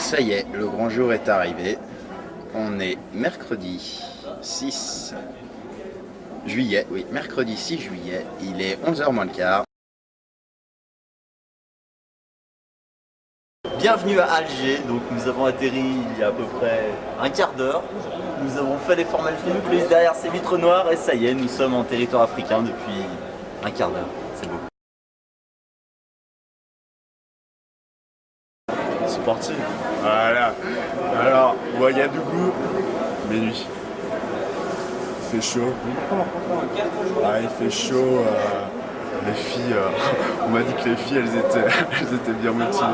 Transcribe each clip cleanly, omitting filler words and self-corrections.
Ça y est, le grand jour est arrivé. On est mercredi 6 juillet, oui, mercredi 6 juillet, il est 11h moins le quart. Bienvenue à Alger, donc nous avons atterri il y a à peu près un quart d'heure. Nous avons fait les formalités nucléaires derrière ces vitres noires et ça y est, nous sommes en territoire africain depuis un quart d'heure. C'est beau. C'est parti. Voilà. Alors, Ouagadougou, minuit. Il fait chaud. Ah, il fait chaud. Les filles, on m'a dit que les filles, elles étaient bien motivées.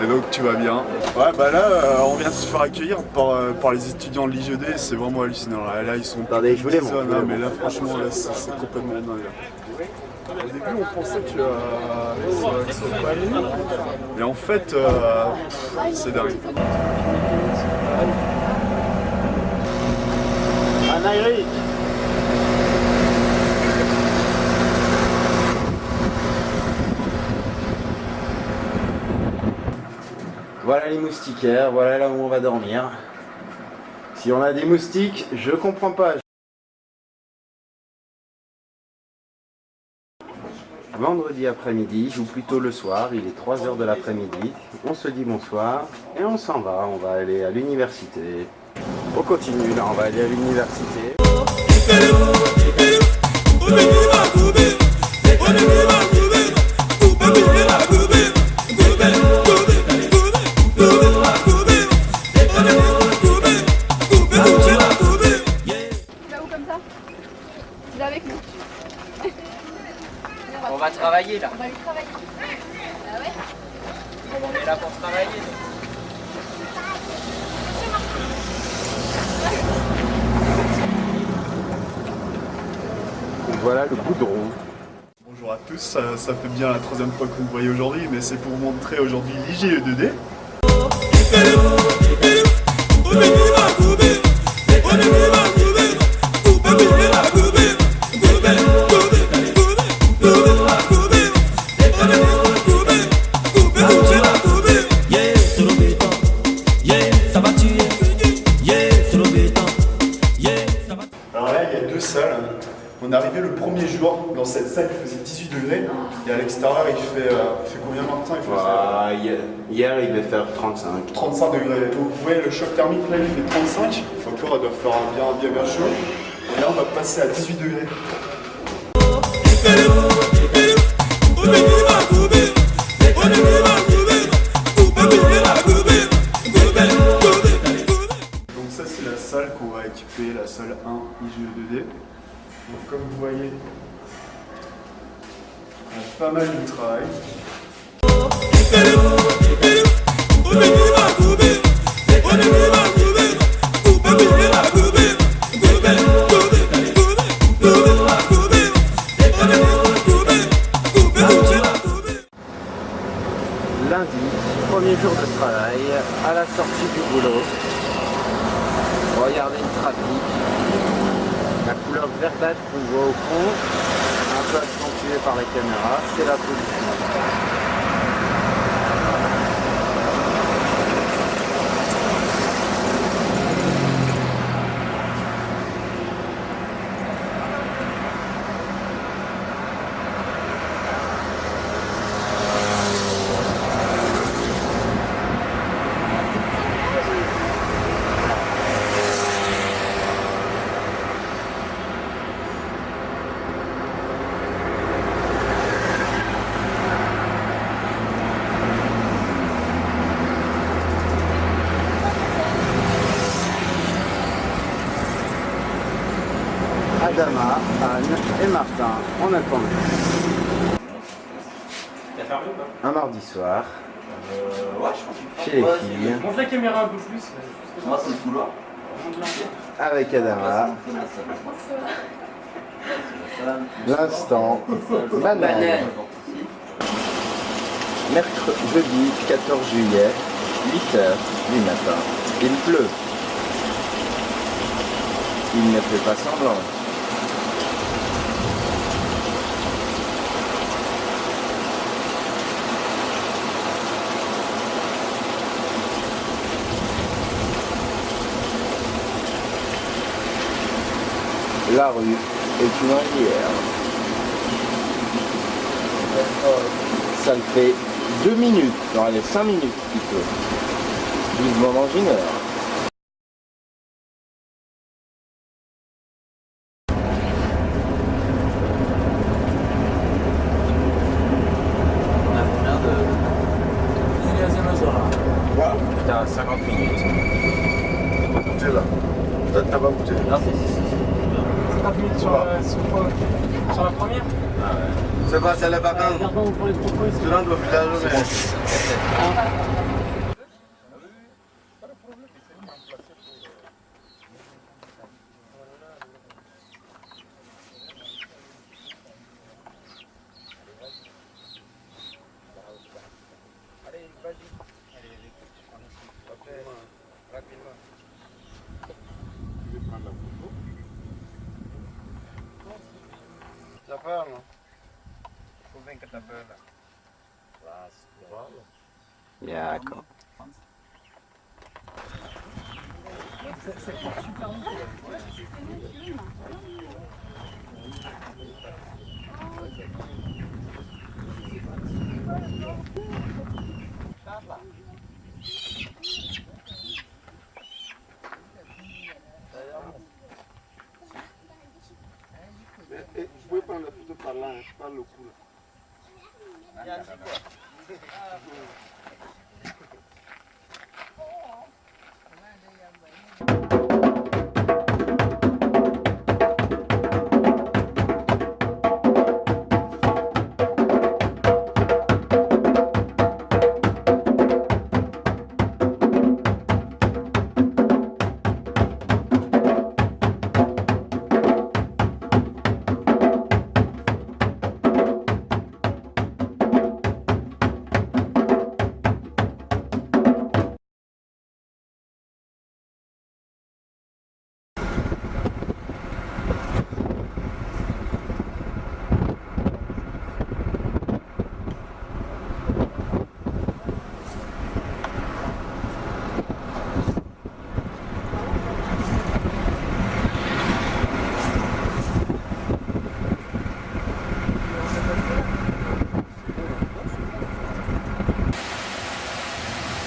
Et donc, tu vas bien. Ouais, bah là, on vient de se faire accueillir par les étudiants de l'IGD. C'est vraiment hallucinant. Là, ils sont. Attendez, je voulais montrer. Mais là, franchement, là, c'est complètement dingue. Au début, on pensait que ça serait pas allé. Mais en fait, c'est dingue. Anaïri. Voilà les moustiquaires, voilà là où on va dormir. Si on a des moustiques, je comprends pas. Vendredi après-midi, ou plutôt le soir, il est 3h de l'après-midi, on se dit bonsoir et on s'en va, on va aller à l'université. On continue, là on va aller à l'université. Tu vas où comme ça? Tu vas avec nous. On va travailler là. On va aller travailler. Ah ouais? On est là pour travailler. Voilà le goudron. Bonjour à tous, ça fait bien la troisième fois que vous me voyez aujourd'hui, mais c'est pour vous montrer aujourd'hui l'IGE2D. Alors là, il y a deux salles. On est arrivé le premier jour, dans cette salle il faisait 18 degrés, et à l'extérieur il fait combien, Martin? Hier il devait faire 35. 35 degrés. Donc vous voyez le choc thermique là il fait 35, donc là on doit faire bien chaud. Et là on va passer à 18 degrés. Donc ça c'est la salle qu'on va équiper, la salle 1 IGE2D. Donc comme vous voyez, on a pas mal de travail. Lundi, premier jour de travail, à la sortie du boulot. Regardez le trafic. La couleur verdâtre qu'on voit au fond, un peu accentuée par les caméras, c'est la pollution. Adama, Anne et Martin, on attend. T'as fermé ou pas? Un mardi soir, Ouais, je pense. chez les filles, Monte la caméra un peu plus. Moi c'est le couloir. avec Adama, l'instant banane. Jeudi 14 juillet, 8h du matin, il pleut. Il ne fait pas semblant. La rue est une rivière. Ça le fait 2 minutes, non allez 5 minutes plutôt. Vivement dans une heure. On a combien de... Voilà, Putain, 50 minutes. goûter là. T'as pas goûté. Non, c'est 50 minutes sur la première. C'est pas, c'est les vacances. Tu rentres au village, t'as peur, non? Faut bien que t'as peur, là. D'accord. Vous pouvez prendre la photo par là, par le cou là.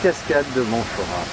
Cascade de Montchorat.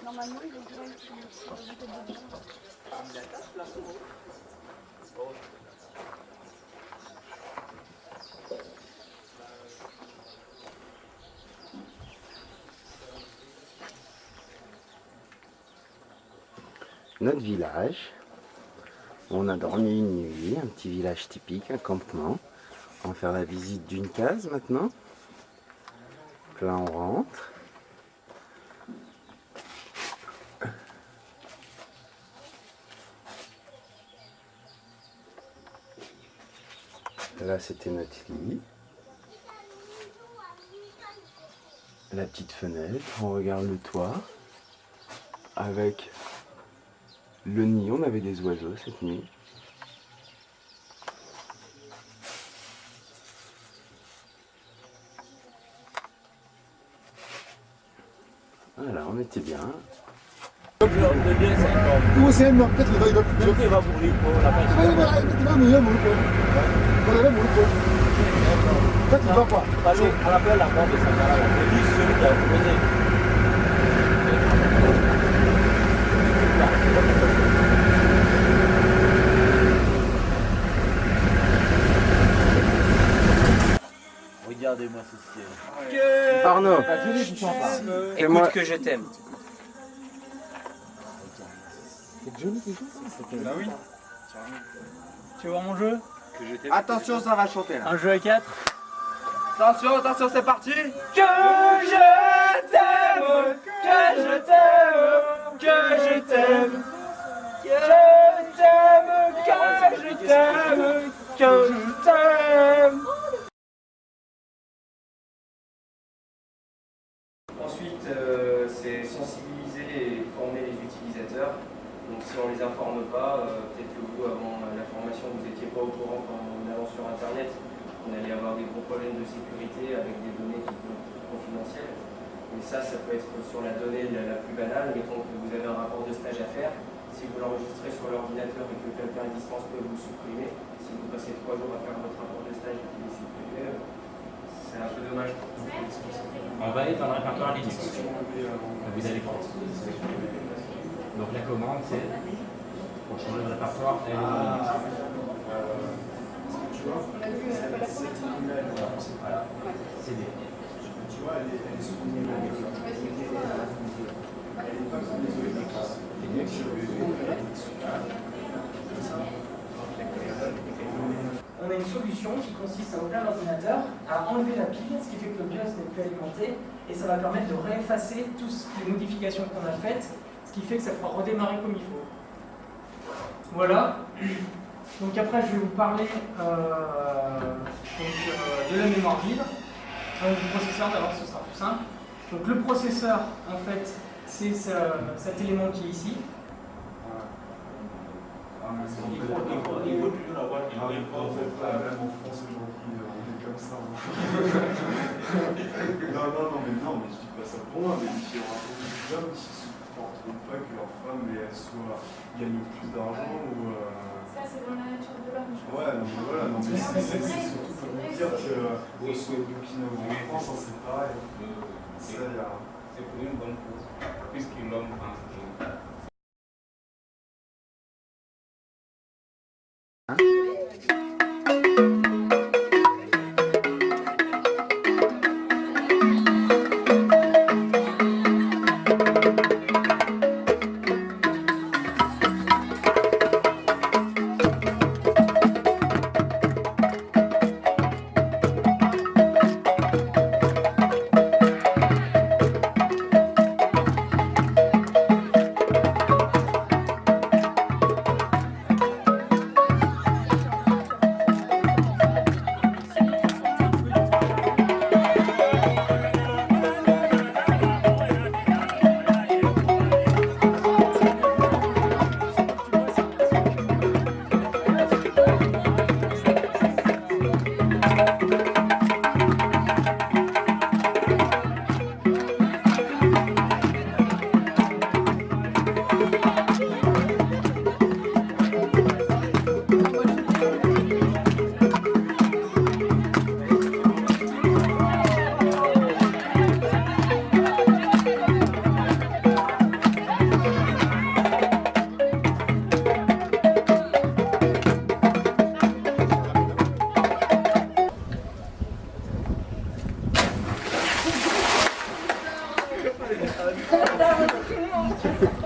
Normalement, il est direct sur le côté de bord. Notre village. On a dormi une nuit, un petit village typique, un campement. On va faire la visite d'une case maintenant. Donc là on rentre. Là c'était notre lit. La petite fenêtre, on regarde le toit. Avec le nid, on avait des oiseaux cette nuit. Voilà, on était bien. Où c'est non, peut-être qu'il va y avoir. Il va mourir pour la pêche. Il va mourir pour. Il va mourir pour. Peut-être qu'il va pas. Parce qu'on appelle la mort de Sankara. On dit celui qui a posé. Regardez-moi ce ciel. Arnaud, Écoute moi que je t'aime. C'est Johnny qui joue ça? Bah oui. Tu veux voir mon jeu? Attention, ça va chanter là. Un jeu à 4. Attention, attention, c'est parti. Que je t'aime, que je t'aime, que je t'aime, que je t'aime, que je t'aime, que je t'aime. Ensuite, c'est sensibiliser et former les utilisateurs. Donc si on ne les informe pas, peut-être que vous, avant la formation, vous n'étiez pas au courant qu'en allant sur Internet, on allait avoir des gros problèmes de sécurité avec des données qui peuvent être confidentielles. Et ça peut être sur la donnée la plus banale. Mettons que vous avez un rapport de stage à faire. Si vous l'enregistrez sur l'ordinateur et que quelqu'un à distance peut vous supprimer, si vous passez 3 jours à faire votre rapport de stage et qu'il est supprimé, c'est un peu dommage. On va aller dans le répertoire Linux. Vous allez prendre. Donc la commande c'est pour changer le répertoire et Linux. CD. Tu vois, elle est sous On a une solution qui consiste à ouvrir l'ordinateur, à enlever la pile, ce qui fait que le BIOS n'est plus alimenté, et ça va permettre de réeffacer toutes les modifications qu'on a faites, ce qui fait que ça pourra redémarrer comme il faut. Voilà. Donc après, je vais vous parler de la mémoire vive, du processeur. D'abord, ce sera plus simple. Donc le processeur, en fait, c'est cet élément qui est ici. Il faut toujours avoir une même en France aujourd'hui, on est comme ça. Non, mais je dis pas ça pour moi, mais il y aura beaucoup d'hommes qui ne supporteront pas que leur femme gagne plus d'argent ou. Ça, c'est dans la nature de l'homme. Ouais, non, mais voilà, non, mais c'est surtout pour vous dire que soit au Burkina ou en France, c'est pareil. Ça, il y a. C'est pour une bonne cause, puisque l'homme pense que...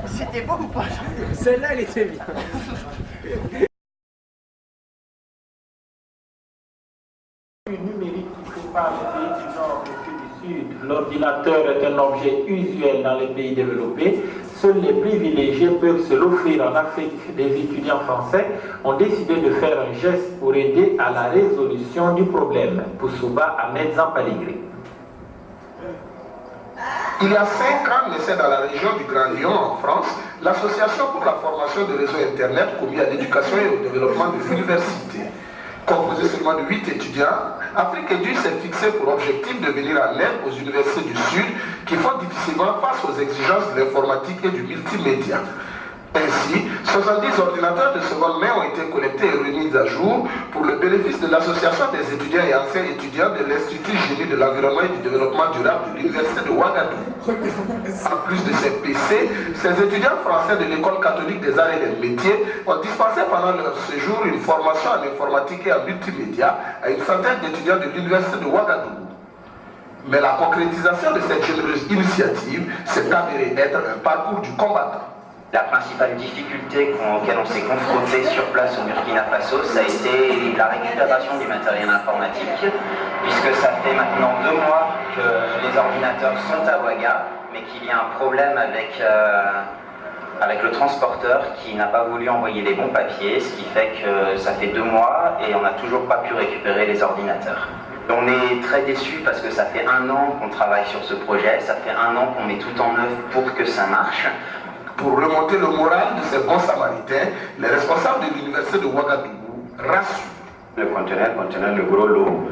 C'était beau ou pas? Celle-là, elle était bien. Numérique qui sépare les pays du Nord et du Sud. L'ordinateur est un objet usuel dans les pays développés. Seuls les privilégiés peuvent se l'offrir en Afrique. Des étudiants français ont décidé de faire un geste pour aider à la résolution du problème. Poussouba Ahmed Zampaligri. Il y a 5 ans, naissait dans la région du Grand Lyon, en France, l'Association pour la formation de réseaux Internet commis à l'éducation et au développement de l'université. Composée seulement de 8 étudiants, Afrique Edu s'est fixé pour objectif de venir en aide aux universités du Sud qui font difficilement face aux exigences de l'informatique et du multimédia. Ainsi, 70 ordinateurs de seconde main ont été collectés et remis à jour pour le bénéfice de l'Association des étudiants et anciens étudiants de l'Institut Génie de l'Environnement et du Développement Durable de l'Université de Ouagadougou. En plus de ces PC, ces étudiants français de l'École catholique des arts et des métiers ont dispensé pendant leur séjour une formation en informatique et en multimédia à une centaine d'étudiants de l'Université de Ouagadougou. Mais la concrétisation de cette généreuse initiative s'est avérée être un parcours du combattant. La principale difficulté auquel on s'est confronté sur place au Burkina Faso, ça a été la récupération du matériel informatique, puisque ça fait maintenant 2 mois que les ordinateurs sont à Ouaga, mais qu'il y a un problème avec le transporteur qui n'a pas voulu envoyer les bons papiers, ce qui fait que ça fait 2 mois et on n'a toujours pas pu récupérer les ordinateurs. On est très déçus parce que ça fait 1 an qu'on travaille sur ce projet, ça fait 1 an qu'on met tout en œuvre pour que ça marche. Pour remonter le moral de ces bons samaritains, les responsables de l'université de Ouagadougou rassurent. Le conteneur contenait le gros lot,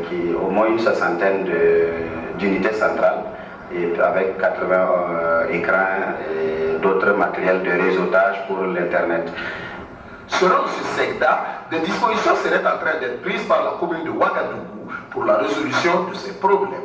qui au moins une 60aine d'unités centrales, et avec 80 écrans et d'autres matériels de réseautage pour l'Internet. Selon M. Segda, des dispositions seraient en train d'être prises par la commune de Ouagadougou pour la résolution de ces problèmes.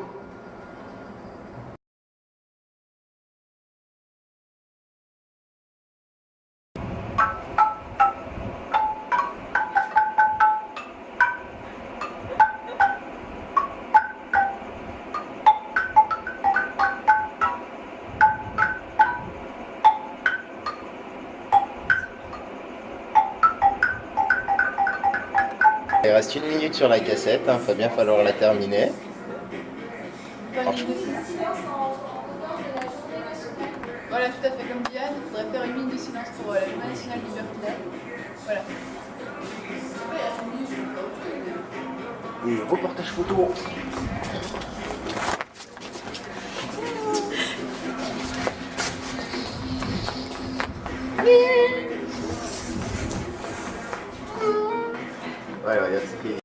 Il reste 1 minute sur la cassette, il va bien falloir la terminer. Voilà, tout à fait comme Diane, il faudrait faire 1 minute de silence pour la journée nationale du Burkina. Voilà. Et reportage photo. Ouais, regarde, c'est